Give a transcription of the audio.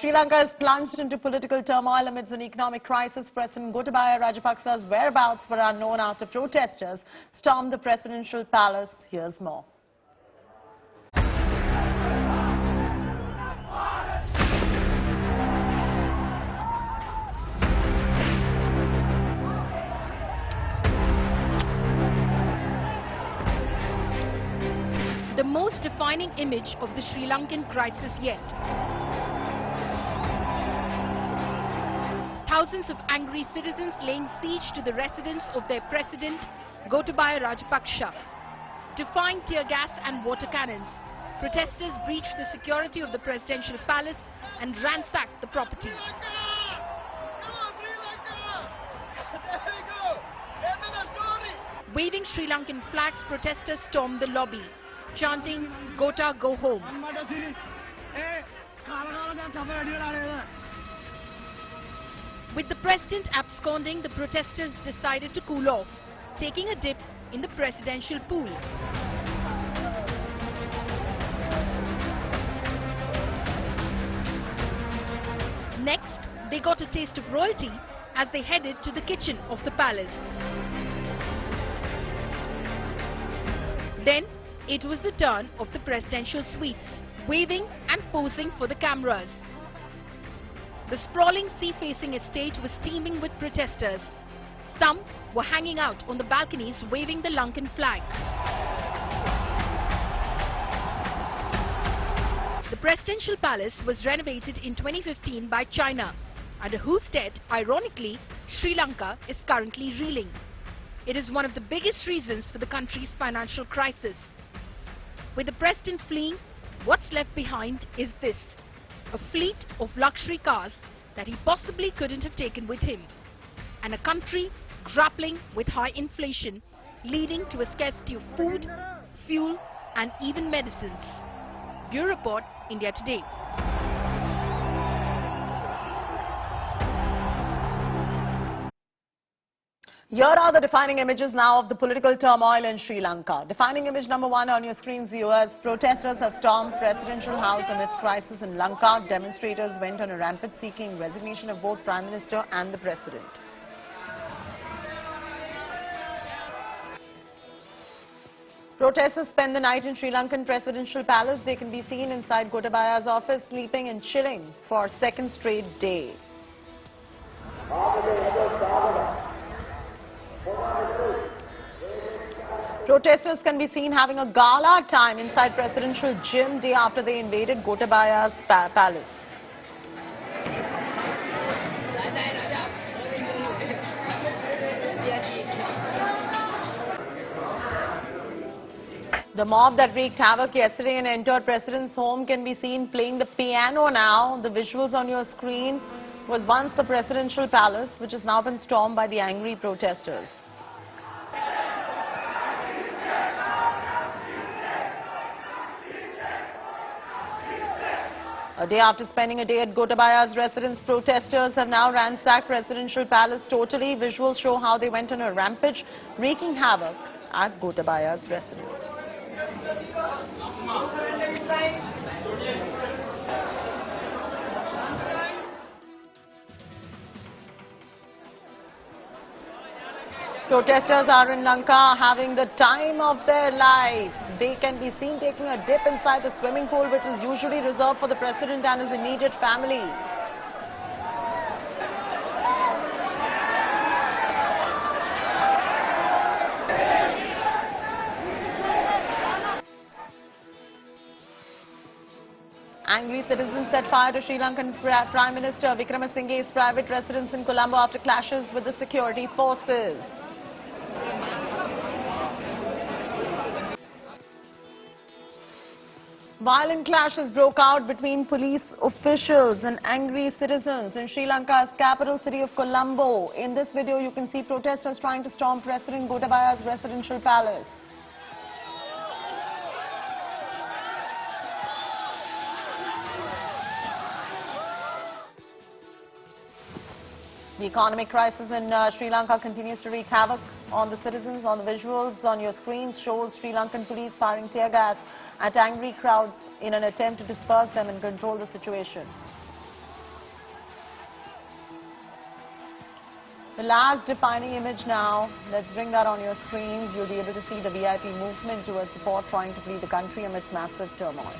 Sri Lanka is plunged into political turmoil amidst an economic crisis. President Gotabaya Rajapaksa's whereabouts were unknown after protesters stormed the presidential palace. Here's more. The most defining image of the Sri Lankan crisis yet. Thousands of angry citizens laying siege to the residence of their president, Gotabaya Rajapaksa. Defying tear gas and water cannons, protesters breached the security of the presidential palace and ransacked the property. Waving Sri Lankan flags, protesters stormed the lobby, chanting, "Gota, go home." With the president absconding, the protesters decided to cool off, taking a dip in the presidential pool. Next, they got a taste of royalty as they headed to the kitchen of the palace. Then, it was the turn of the presidential suites, waving and posing for the cameras. The sprawling sea-facing estate was teeming with protesters. Some were hanging out on the balconies waving the Lankan flag. The presidential palace was renovated in 2015 by China, under whose stead, ironically, Sri Lanka is currently reeling. It is one of the biggest reasons for the country's financial crisis. With the president fleeing, what's left behind is this: a fleet of luxury cars that he possibly couldn't have taken with him, and a country grappling with high inflation, leading to a scarcity of food, fuel and even medicines. Bureau Report, India Today. Here are the defining images now of the political turmoil in Sri Lanka. Defining image number 1 on your screens, viewers. Protesters have stormed presidential house amidst crisis in Lanka. Demonstrators went on a rampage seeking resignation of both Prime Minister and the President. Protesters spend the night in Sri Lankan presidential palace. They can be seen inside Gotabaya's office, sleeping and chilling for a second straight day. Protesters can be seen having a gala time inside presidential gym day after they invaded Gotabaya's palace. The mob that wreaked havoc yesterday and entered President's home can be seen playing the piano now. The visuals on your screen was once the presidential palace, which has now been stormed by the angry protesters. A day after spending a day at Gotabaya's residence, protesters have now ransacked presidential palace totally. Visuals show how they went on a rampage, wreaking havoc at Gotabaya's residence. Protesters are in Lanka having the time of their life. They can be seen taking a dip inside the swimming pool, which is usually reserved for the president and his immediate family. Angry citizens set fire to Sri Lankan Prime Minister Wickremesinghe's private residence in Colombo after clashes with the security forces. Violent clashes broke out between police officials and angry citizens in Sri Lanka's capital city of Colombo. In this video, you can see protesters trying to storm President Gotabaya's residential palace. The economic crisis in Sri Lanka continues to wreak havoc on the citizens. On the visuals on your screens shows Sri Lankan police firing tear gas at angry crowds in an attempt to disperse them and control the situation. The last defining image now. Let's bring that on your screens. You'll be able to see the VIP movement towards the port trying to flee the country amidst massive turmoil.